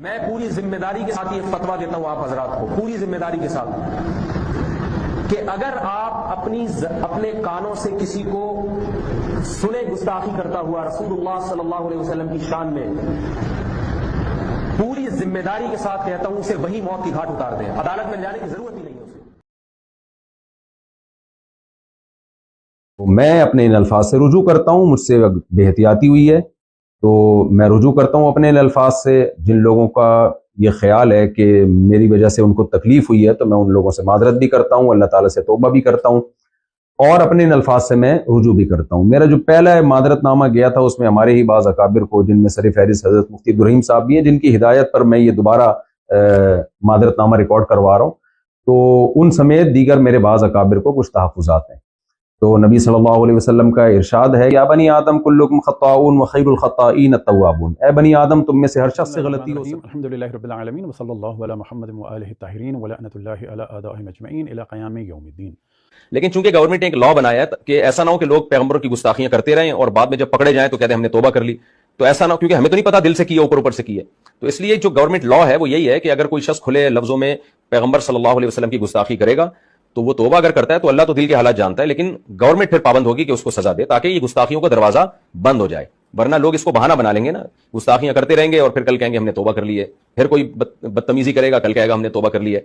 میں پوری ذمہ داری کے ساتھ یہ فتویٰ دیتا ہوں آپ حضرات کو، پوری ذمہ داری کے ساتھ، کہ اگر آپ اپنے کانوں سے کسی کو سنے گستاخی کرتا ہوا رسول اللہ صلی اللہ علیہ وسلم کی شان میں، پوری ذمہ داری کے ساتھ کہتا ہوں اسے وہی موت کی گھاٹ اتار دیں، عدالت میں جانے کی ضرورت ہی نہیں ہے اسے۔ میں اپنے ان الفاظ سے رجوع کرتا ہوں، مجھ سے بے احتیاطی ہوئی ہے تو میں رجوع کرتا ہوں اپنے ان الفاظ سے۔ جن لوگوں کا یہ خیال ہے کہ میری وجہ سے ان کو تکلیف ہوئی ہے تو میں ان لوگوں سے معذرت بھی کرتا ہوں، اللہ تعالیٰ سے توبہ بھی کرتا ہوں، اور اپنے ان الفاظ سے میں رجوع بھی کرتا ہوں۔ میرا جو پہلا معذرت نامہ گیا تھا اس میں ہمارے ہی بعض اکابر کو، جن میں سر فہرست حضرت مفتی عبدالرحیم صاحب بھی ہیں، جن کی ہدایت پر میں یہ دوبارہ معذرت نامہ ریکارڈ کروا رہا ہوں، تو ان سمیت دیگر میرے بعض اکابر کو کچھ تحفظات ہیں۔ تو نبی صلی اللہ علیہ وسلم کا ارشاد ہے، یا بنی آدم کلکم خطاؤون وخیر الخطائین التوابون، اے بنی آدم تم میں سے ہر شخص سے غلطی ہو سکتی۔ الحمدللہ رب العالمین وصلی اللہ علی محمد وآلہ الطاہرین ولعنۃ اللہ علی اعدائہم اجمعین الی قیام یوم الدین۔ لیکن چونکہ گورنمنٹ نے ایک لا بنایا ہے کہ ایسا نہ ہو کہ لوگ پیغمبروں کی گستاخیاں کرتے رہیں اور بعد میں جب پکڑے جائیں تو کہتے ہیں ہم نے توبہ کر لی، تو ایسا نہ ہو، کیونکہ ہمیں تو نہیں پتا دل سے کی ہے اوپر سے کی ہے، تو اس لیے جو گورنمنٹ لا ہے وہ یہی ہے کہ اگر کوئی شخص کھلے لفظوں میں پیغمبر صلی اللہ علیہ وسلم کی گستاخی کرے گا تو وہ توبہ اگر کرتا ہے تو اللہ تو دل کے حالات جانتا ہے، لیکن گورنمنٹ پھر پابند ہوگی کہ اس کو سزا دے تاکہ یہ گستاخیوں کا دروازہ بند ہو جائے، ورنہ لوگ اس کو بہانہ بنا لیں گے نا، گستاخیاں کرتے رہیں گے اور پھر کل کہیں گے ہم نے توبہ کر لی ہے، پھر کوئی بدتمیزی کرے گا کل کہے گا ہم نے توبہ کر لی ہے۔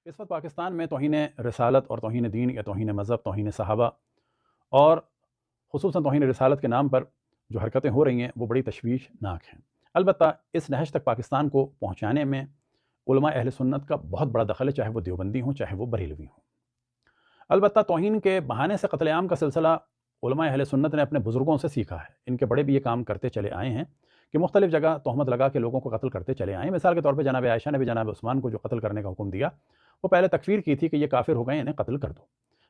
اس وقت پاکستان میں توہین رسالت اور توہین دین یا توہین مذہب، توہین صحابہ اور خصوصاً توہین رسالت کے نام پر جو حرکتیں ہو رہی ہیں وہ بڑی تشویشناک ہیں۔ البتہ اس نہج تک پاکستان کو پہنچانے میں علماء اہل سنت کا بہت بڑا دخل ہے، چاہے وہ دیوبندی ہوں چاہے وہ بریلوی ہوں۔ البتہ توہین کے بہانے سے قتل عام کا سلسلہ علماء اہل سنت نے اپنے بزرگوں سے سیکھا ہے، ان کے بڑے بھی یہ کام کرتے چلے آئے ہیں کہ مختلف جگہ تہمت لگا کے لوگوں کو قتل کرتے چلے آئے ہیں۔ مثال کے طور پہ جناب عائشہ نے بھی جناب عثمان کو جو قتل کرنے کا حکم دیا، وہ پہلے تکفیر کی تھی کہ یہ کافر ہو گئے، انہیں قتل کر دو،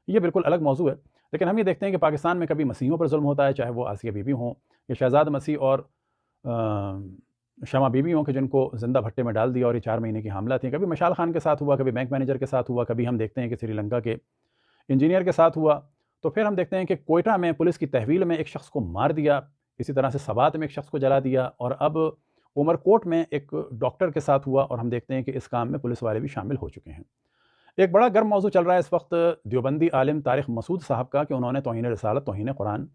یہ بالکل الگ موضوع ہے۔ لیکن ہم یہ دیکھتے ہیں کہ پاکستان میں کبھی مسیحوں پر ظلم ہوتا ہے، چاہے وہ آسیہ بی بی ہوں یا شہزاد مسیح اور شمع بی بی ہوں کہ جن کو زندہ بھٹے میں ڈال دیا اور یہ 4 مہینے کی حاملہ تھیں، کبھی مشال خان کے ساتھ ہوا، کبھی بینک مینیجر کے ساتھ ہوا، کبھی ہم دیکھتے ہیں کہ سری لنکا کے انجینئر کے ساتھ ہوا، تو پھر ہم دیکھتے ہیں کہ کوئٹہ میں پولیس کی تحویل میں ایک شخص کو مار دیا، اسی طرح سے سوات میں ایک شخص کو جلا دیا، اور اب عمر کوٹ میں ایک ڈاکٹر کے ساتھ ہوا، اور ہم دیکھتے ہیں کہ اس کام میں پولیس والے بھی شامل ہو چکے ہیں۔ ایک بڑا گرم موضوع چل رہا ہے اس وقت دیوبندی عالم طارق مسعود صاحب کا کہ انہوں نے توہین رسالت، توہین قرآن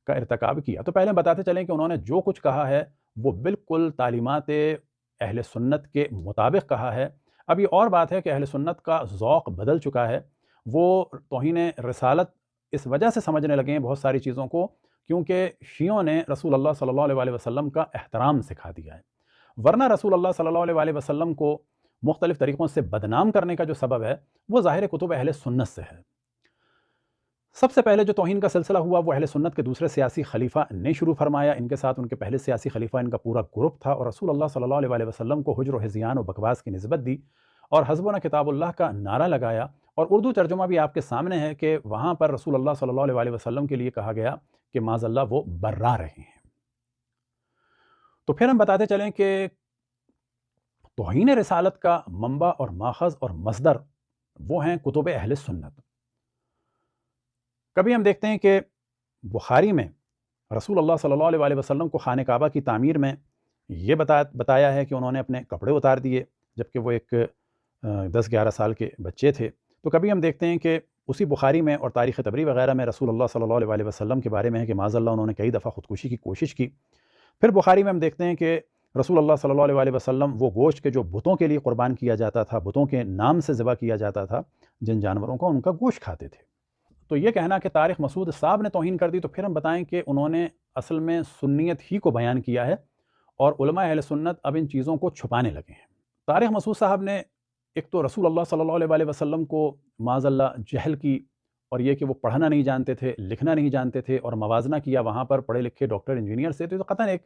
کا ارتکاب کیا۔ تو پہلے ہم بتاتے چلیں کہ انہوں نے جو کچھ کہا ہے وہ بالکل تعلیمات اہل سنت کے مطابق کہا ہے۔ اب یہ اور بات ہے کہ اہل سنت کا ذوق بدل چکا ہے، وہ توہین رسالت اس وجہ سے سمجھنے لگے ہیں بہت ساری چیزوں کو کیونکہ شیعوں نے رسول اللہ صلی اللہ علیہ وسلم کا احترام سکھا دیا ہے، ورنہ رسول اللہ صلی اللہ علیہ وسلم کو مختلف طریقوں سے بدنام کرنے کا جو سبب ہے وہ ظاہر کتب اہل سنت سے ہے۔ سب سے پہلے جو توہین کا سلسلہ ہوا وہ اہل سنت کے دوسرے سیاسی خلیفہ نے شروع فرمایا، ان کے ساتھ ان کے پہلے سیاسی خلیفہ ان کا پورا گروپ تھا، اور رسول اللہ صلی اللہ علیہ وسلم کو حجر و ہذیان و بکواس کی نسبت دی اور حسبنا کتاب اللہ کا نعرہ لگایا، اور اردو ترجمہ بھی آپ کے سامنے ہے کہ وہاں پر رسول اللہ صلی اللہ علیہ وسلم کے لیے کہا گیا کہ معاذ اللہ وہ برا رہے ہیں۔ تو پھر ہم بتاتے چلیں کہ توہین رسالت کا منبع اور ماخذ اور مصدر وہ ہیں کتب اہل سنت۔ کبھی ہم دیکھتے ہیں کہ بخاری میں رسول اللہ صلی اللہ علیہ وسلم کو خانہ کعبہ کی تعمیر میں یہ بتایا ہے کہ انہوں نے اپنے کپڑے اتار دیے جبکہ وہ ایک 10-11 سال کے بچے تھے۔ تو کبھی ہم دیکھتے ہیں کہ اسی بخاری میں اور تاریخ طبری وغیرہ میں رسول اللہ صلی اللہ علیہ وسلم کے بارے میں ہے کہ معاذ اللہ انہوں نے کئی دفعہ خودکشی کی کوشش کی۔ پھر بخاری میں ہم دیکھتے ہیں کہ رسول اللہ صلی اللہ علیہ وسلم وہ گوشت کے جو بتوں کے لیے قربان کیا جاتا تھا، بتوں کے نام سے ذبح کیا جاتا تھا جن جانوروں کو، ان کا گوشت کھاتے تھے۔ تو یہ کہنا کہ طارق مسعود صاحب نے توہین کر دی، تو پھر ہم بتائیں کہ انہوں نے اصل میں سنیت ہی کو بیان کیا ہے، اور علماء اہل سنت اب ان چیزوں کو چھپانے لگے ہیں۔ طارق مسعود صاحب نے ایک تو رسول اللہ صلی اللہ علیہ وسلم کو معاذ اللہ جہل کی، اور یہ کہ وہ پڑھنا نہیں جانتے تھے، لکھنا نہیں جانتے تھے، اور موازنہ کیا وہاں پر پڑھے لکھے ڈاکٹر انجینئر سے، تو یہ قطعاً ایک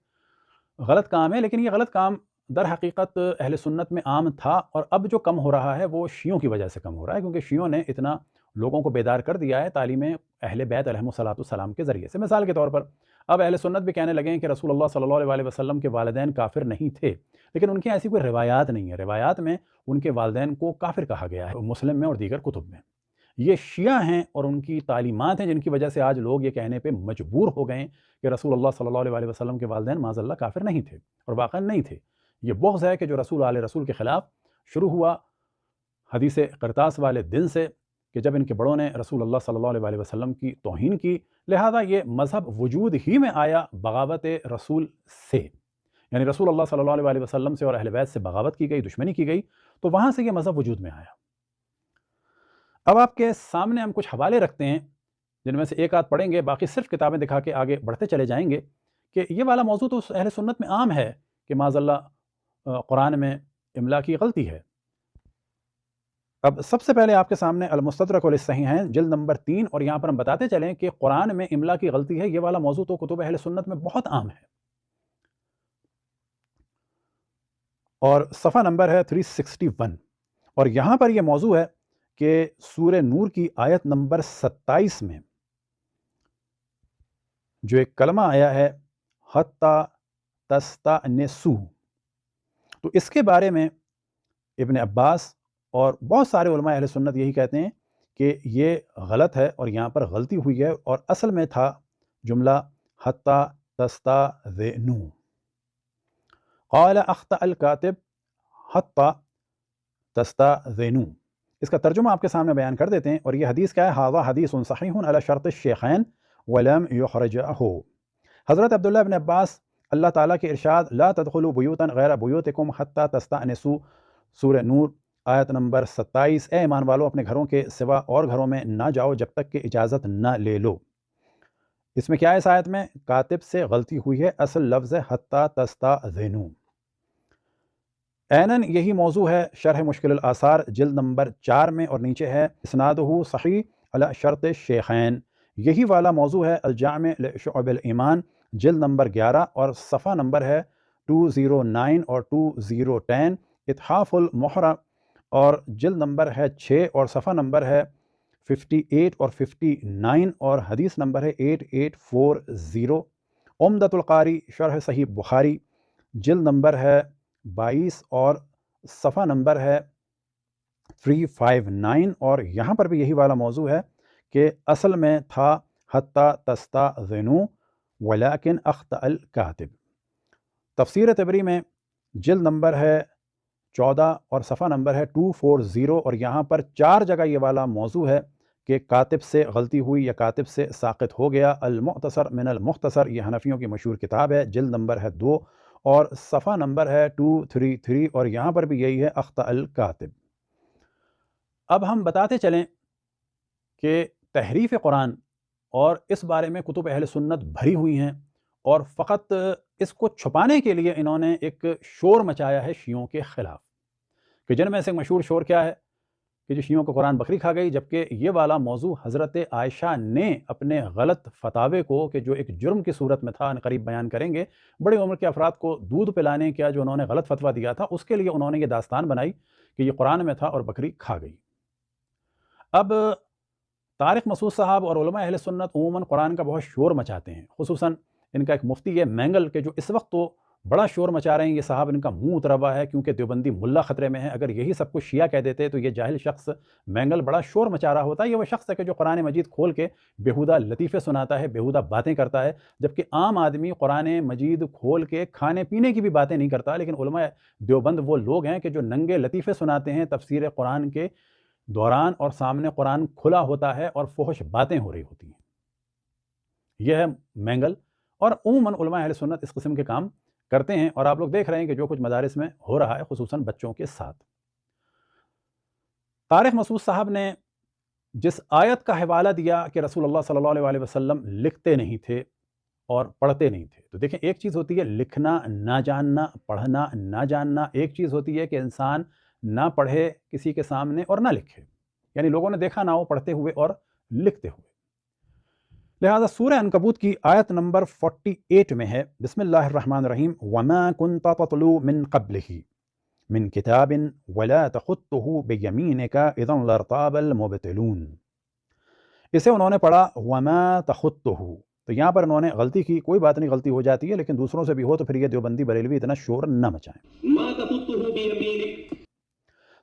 غلط کام ہے، لیکن یہ غلط کام در حقیقت اہل سنت میں عام تھا، اور اب جو کم ہو رہا ہے وہ شیعوں کی وجہ سے کم ہو رہا ہے، کیونکہ شیعوں نے اتنا لوگوں کو بیدار کر دیا ہے تعلیم اہل بیت علیہم السلام کے ذریعے سے۔ مثال کے طور پر اب اہل سنت بھی کہنے لگے ہیں کہ رسول اللہ صلی اللہ علیہ وسلم کے والدین کافر نہیں تھے، لیکن ان کی ایسی کوئی روایات نہیں ہے، روایات میں ان کے والدین کو کافر کہا گیا ہے، مسلم میں اور دیگر کتب میں۔ یہ شیعہ ہیں اور ان کی تعلیمات ہیں جن کی وجہ سے آج لوگ یہ کہنے پہ مجبور ہو گئے کہ رسول اللہ صلی اللہ علیہ وسلم کے والدین معاذ اللہ کافر نہیں تھے، اور واقعا نہیں تھے۔ یہ بغض ہے کہ جو رسول آل رسول کے خلاف شروع ہوا حدیث قرطاس والے دن سے، کہ جب ان کے بڑوں نے رسول اللہ صلی اللہ علیہ وسلم کی توہین کی، لہذا یہ مذہب وجود ہی میں آیا بغاوت رسول سے، یعنی رسول اللہ صلی اللہ علیہ وسلم سے اور اہل بیت سے بغاوت کی گئی، دشمنی کی گئی، تو وہاں سے یہ مذہب وجود میں آیا۔ اب آپ کے سامنے ہم کچھ حوالے رکھتے ہیں جن میں سے ایک آدھ پڑھیں گے، باقی صرف کتابیں دکھا کے آگے بڑھتے چلے جائیں گے، کہ یہ والا موضوع تو اہل سنت میں عام ہے کہ معاذ اللہ قرآن میں املا کی غلطی ہے۔ اب سب سے پہلے آپ کے سامنے المستدرک للصحیحین جلد نمبر 3، اور یہاں پر ہم بتاتے چلیں کہ قرآن میں املا کی غلطی ہے، یہ والا موضوع تو کتب اہل سنت میں بہت عام ہے، اور صفحہ نمبر ہے 361، اور یہاں پر یہ موضوع ہے کہ سورہ نور کی آیت نمبر 27 میں جو ایک کلمہ آیا ہے حتی تستأنسوا، تو اس کے بارے میں ابن عباس اور بہت سارے علماء اہل سنت یہی کہتے ہیں کہ یہ غلط ہے اور یہاں پر غلطی ہوئی ہے، اور اصل میں تھا جملہ حتی تستأذنوا، قال اخطأ الکاتب حتی تستأذنوا۔ اس کا ترجمہ آپ کے سامنے بیان کر دیتے ہیں، اور یہ حدیث کیا ہے؟ ھذا حدیث صحیح علی شرط الشیخین ولم یخرجہ۔ حضرت عبداللہ ابن عباس اللہ تعالیٰ کے ارشاد لا تدخلوا بیوتا غیر بیوتکم حتی تستأنسوا، سورہ نور آیت نمبر 27، اے ایمان والو اپنے گھروں کے سوا اور گھروں میں نہ جاؤ جب تک کہ اجازت نہ لے لو۔ اس میں کیا ہے؟ اس آیت میں کاتب سے غلطی ہوئی ہے، اصل لفظ ہے حتی تستأذنوا۔ اینن یہی موضوع ہے شرح مشکل الآثار جلد نمبر 4 میں، اور نیچے ہے اسنادہ صحیح علی شرط الشیخین، یہی والا موضوع ہے الجامع لشعب الایمان جلد نمبر 11، اور صفحہ نمبر ہے 209 اور 2010، اتحاف المحرم اور جلد نمبر ہے 6 اور صفحہ نمبر ہے 58 اور 59، اور حدیث نمبر ہے 8840، عمدۃ القاری شرح صحیح بخاری جلد نمبر ہے 22 اور صفحہ نمبر ہے 359، اور یہاں پر بھی یہی والا موضوع ہے کہ اصل میں تھا حتی تستأذنوا ولیکن اخطأ الکاتب۔ تفسیر طبری میں جلد نمبر ہے 14 اور صفحہ نمبر ہے 240، اور یہاں پر 4 جگہ یہ والا موضوع ہے کہ کاتب سے غلطی ہوئی یا کاتب سے ساقط ہو گیا۔ المختصر من المختصر، یہ حنفیوں کی مشہور کتاب ہے، جلد نمبر ہے 2 اور صفحہ نمبر ہے 233، اور یہاں پر بھی یہی ہے اخطأ الکاتب۔ اب ہم بتاتے چلیں کہ تحریف قرآن اور اس بارے میں کتب اہل سنت بھری ہوئی ہیں، اور فقط اس کو چھپانے کے لیے انہوں نے ایک شور مچایا ہے شیعوں کے خلاف، کہ جن میں سے مشہور شور کیا ہے کہ جو شیعوں کو قرآن بکری کھا گئی، جبکہ یہ والا موضوع حضرت عائشہ نے اپنے غلط فتاوے کو، کہ جو ایک جرم کی صورت میں تھا، ان قریب بیان کریں گے، بڑی عمر کے افراد کو دودھ پلانے کا جو انہوں نے غلط فتویٰ دیا تھا، اس کے لیے انہوں نے یہ داستان بنائی کہ یہ قرآن میں تھا اور بکری کھا گئی۔ اب طارق مسعود صاحب اور علماء اہل سنت عموماً قرآن کا بہت شور مچاتے ہیں، خصوصاً ان کا ایک مفتی ہے مینگل، کے جو اس وقت تو بڑا شور مچا رہے ہیں، یہ صاحب ان کا منہ اترا ہوا ہے کیونکہ دیوبندی ملا خطرے میں ہے۔ اگر یہی سب کچھ شیعہ کہہ دیتے تو یہ جاہل شخص مینگل بڑا شور مچا رہا ہوتا ہے۔ یہ وہ شخص ہے کہ جو قرآن مجید کھول کے بیہودہ لطیفے سناتا ہے، بیہودہ باتیں کرتا ہے، جبکہ عام آدمی قرآن مجید کھول کے کھانے پینے کی بھی باتیں نہیں کرتا، لیکن علماء دیوبند وہ لوگ ہیں کہ جو ننگے لطیفے سناتے ہیں تفسیر قرآن کے دوران، اور سامنے قرآن کھلا ہوتا ہے اور فحش باتیں ہو رہی ہوتی ہیں۔ یہ ہے مینگل، اور عموماً علماء اہل سنت اس قسم کے کام کرتے ہیں، اور آپ لوگ دیکھ رہے ہیں کہ جو کچھ مدارس میں ہو رہا ہے، خصوصاً بچوں کے ساتھ۔ طارق مسعود صاحب نے جس آیت کا حوالہ دیا کہ رسول اللہ صلی اللہ علیہ وسلم لکھتے نہیں تھے اور پڑھتے نہیں تھے، تو دیکھیں ایک چیز ہوتی ہے لکھنا نہ جاننا، پڑھنا نہ جاننا، ایک چیز ہوتی ہے کہ انسان نہ پڑھے کسی کے سامنے اور نہ لکھے، یعنی لوگوں نے دیکھا نہ ہو پڑھتے ہوئے اور لکھتے ہوئے۔ لہذا سورہ عنکبوت کی آیت نمبر 48 میں ہے بسم اللہ الرحمن الرحیم وَمَا كُنْتَ تَتْلُو مِن قَبْلِهِ مِن كِتَابٍ وَلَا تَخُطُّهُ بِيَمِينِكَ إِذًا لَارْتَابَ الْمُبْطِلُونَ۔ اسے انہوں نے پڑھا وَمَا تَخُطُّهُ، تو یہاں پر انہوں نے غلطی کی، کوئی بات نہیں، غلطی ہو جاتی ہے، لیکن دوسروں سے بھی ہو تو پھر یہ دیوبندی بریلوی اتنا شور نہ مچائیں۔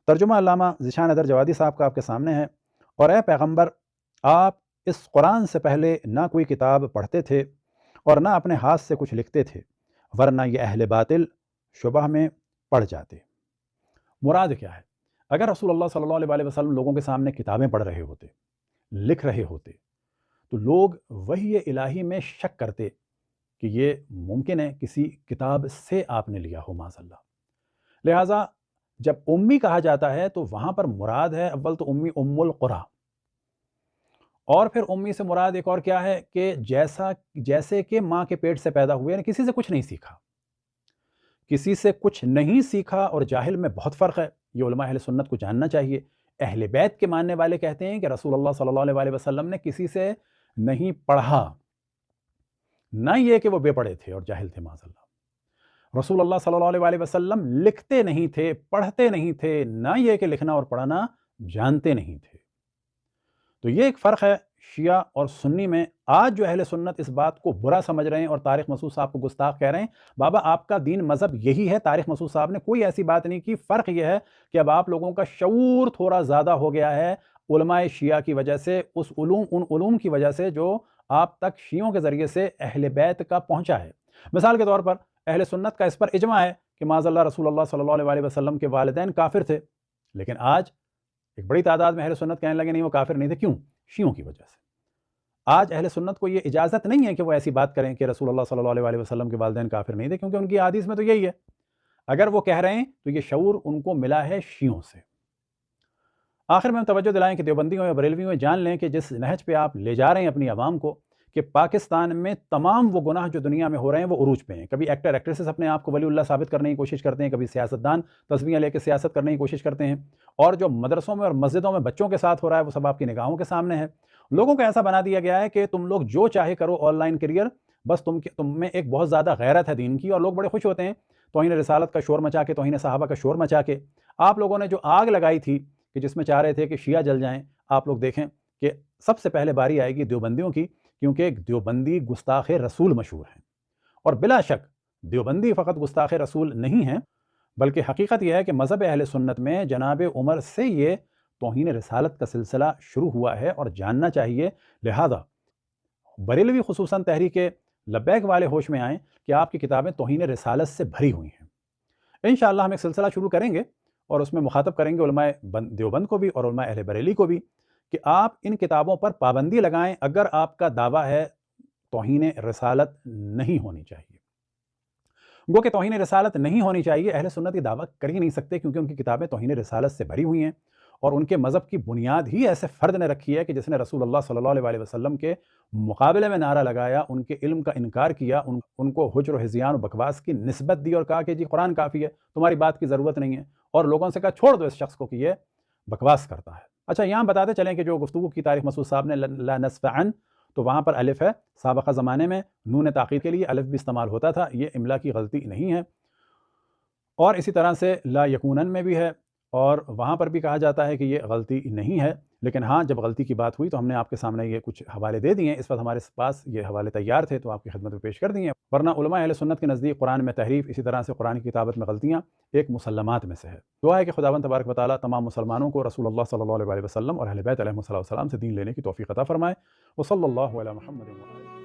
ترجمہ علامہ ذیشان ادر جوادی صاحب کا آپ کے سامنے ہے، اور اے پیغمبر آپ اس قرآن سے پہلے نہ کوئی کتاب پڑھتے تھے اور نہ اپنے ہاتھ سے کچھ لکھتے تھے، ورنہ یہ اہل باطل شبہ میں پڑ جاتے۔ مراد کیا ہے؟ اگر رسول اللہ صلی اللہ علیہ وسلم لوگوں کے سامنے کتابیں پڑھ رہے ہوتے، لکھ رہے ہوتے، تو لوگ وحی الہی میں شک کرتے کہ یہ ممکن ہے کسی کتاب سے آپ نے لیا ہو معاذ اللہ۔ لہٰذا جب امی کہا جاتا ہے تو وہاں پر مراد ہے اول تو امی ام القریٰ، اور پھر امی سے مراد ایک اور کیا ہے کہ جیسے کہ ماں کے پیٹ سے پیدا ہوئے، یعنی کسی سے کچھ نہیں سیکھا۔ کسی سے کچھ نہیں سیکھا اور جاہل میں بہت فرق ہے، یہ علماء اہل سنت کو جاننا چاہیے۔ اہل بیت کے ماننے والے کہتے ہیں کہ رسول اللہ صلی اللہ علیہ وسلم نے کسی سے نہیں پڑھا، نہ یہ کہ وہ بے پڑھے تھے اور جاہل تھے معاذ اللہ۔ رسول اللہ صلی اللہ علیہ وسلم لکھتے نہیں تھے، پڑھتے نہیں تھے، نہ یہ کہ لکھنا اور پڑھنا جانتے نہیں تھے۔ تو یہ ایک فرق ہے شیعہ اور سنی میں۔ آج جو اہل سنت اس بات کو برا سمجھ رہے ہیں اور طارق مسعود صاحب کو گستاخ کہہ رہے ہیں، بابا آپ کا دین مذہب یہی ہے، طارق مسعود صاحب نے کوئی ایسی بات نہیں کی۔ فرق یہ ہے کہ اب آپ لوگوں کا شعور تھوڑا زیادہ ہو گیا ہے علماء شیعہ کی وجہ سے، ان علوم کی وجہ سے جو آپ تک شیعوں کے ذریعے سے اہل بیت کا پہنچا ہے۔ مثال کے طور پر اہل سنت کا اس پر اجماع ہے کہ معاذ اللہ رسول اللہ صلی اللہ علیہ وسلم کے والدین کافر تھے، لیکن آج ایک بڑی تعداد میں اہل سنت کہنے لگے نہیں وہ کافر نہیں تھے۔ کیوں؟ شیعوں کی وجہ سے۔ آج اہل سنت کو یہ اجازت نہیں ہے کہ وہ ایسی بات کریں کہ رسول اللہ صلی اللہ علیہ وسلم کے والدین کافر نہیں تھے، کیونکہ ان کی حدیث میں تو یہی ہے۔ اگر وہ کہہ رہے ہیں تو یہ شعور ان کو ملا ہے شیعوں سے۔ آخر میں ہم توجہ دلائیں کہ دیوبندیوں یا بریلویوں جان لیں کہ جس نہج پہ آپ لے جا رہے ہیں اپنی عوام کو، کہ پاکستان میں تمام وہ گناہ جو دنیا میں ہو رہے ہیں وہ عروج پہ ہیں۔ کبھی ایکٹر ایکٹریسز اپنے آپ کو ولی اللہ ثابت کرنے کی کوشش کرتے ہیں، کبھی سیاستدان تسبیحاں لے کے سیاست کرنے کی کوشش کرتے ہیں، اور جو مدرسوں میں اور مسجدوں میں بچوں کے ساتھ ہو رہا ہے وہ سب آپ کی نگاہوں کے سامنے ہے۔ لوگوں کو ایسا بنا دیا گیا ہے کہ تم لوگ جو چاہے کرو آن لائن کیریئر، بس تم میں ایک بہت زیادہ غیرت ہے دین کی، اور لوگ بڑے خوش ہوتے ہیں توہین رسالت کا شور مچا کے، توہین صحابہ کا شور مچا کے۔ آپ لوگوں نے جو آگ لگائی تھی کہ جس میں چاہ رہے تھے کہ شیعہ جل جائیں، آپ لوگ دیکھیں کہ سب سے پہلے باری آئے گی دیوبندیوں کی، کیونکہ ایک دیوبندی گستاخ رسول مشہور ہیں، اور بلا شک دیوبندی فقط گستاخ رسول نہیں ہیں، بلکہ حقیقت یہ ہے کہ مذہب اہل سنت میں جناب عمر سے یہ توہین رسالت کا سلسلہ شروع ہوا ہے اور جاننا چاہیے۔ لہذا بریلوی خصوصاً تحریک لبیک والے ہوش میں آئیں کہ آپ کی کتابیں توہین رسالت سے بھری ہوئی ہیں۔ انشاءاللہ ہم ایک سلسلہ شروع کریں گے اور اس میں مخاطب کریں گے علماء دیوبند کو بھی اور علماء اہل بریلی کو بھی کہ آپ ان کتابوں پر پابندی لگائیں اگر آپ کا دعویٰ ہے توہین رسالت نہیں ہونی چاہیے۔ گو کہ توہین رسالت نہیں ہونی چاہیے، اہل سنت یہ دعویٰ کر ہی نہیں سکتے، کیونکہ ان کی کتابیں توہین رسالت سے بھری ہوئی ہیں، اور ان کے مذہب کی بنیاد ہی ایسے فرد نے رکھی ہے کہ جس نے رسول اللہ صلی اللہ علیہ وسلم کے مقابلے میں نعرہ لگایا، ان کے علم کا انکار کیا، ان کو حجر و ہذیان و بکواس کی نسبت دی اور کہا کہ جی قرآن کافی ہے، تمہاری بات کی ضرورت نہیں ہے، اور لوگوں سے کہا چھوڑ دو اس شخص کو کہ یہ بکواس کرتا ہے۔ اچھا، یہاں بتاتے چلیں کہ جو گفتگو کی طارق مسعود صاحب نے لا نصف عن، تو وہاں پر الف ہے، سابقہ زمانے میں نون تاخیر کے لیے الف بھی استعمال ہوتا تھا، یہ املا کی غلطی نہیں ہے، اور اسی طرح سے لا یکونن میں بھی ہے، اور وہاں پر بھی کہا جاتا ہے کہ یہ غلطی نہیں ہے، لیکن ہاں جب غلطی کی بات ہوئی تو ہم نے آپ کے سامنے یہ کچھ حوالے دے دیے ہیں، اس وقت ہمارے پاس یہ حوالے تیار تھے تو آپ کی خدمت میں پیش کر دیے ہیں، ورنہ علماء اہل سنت کے نزدیک قرآن میں تحریف، اسی طرح سے قرآن کی کتابت میں غلطیاں ایک مسلمات میں سے ہے۔ دعا ہے کہ خداوند تبارک و تعالیٰ تمام مسلمانوں کو رسول اللہ صلی اللہ علیہ وسلم اور اہل بیت علیہ السلام سے دین لینے کی توفیق عطا فرمائے۔ وصلی اللہ علی محمد و آلہ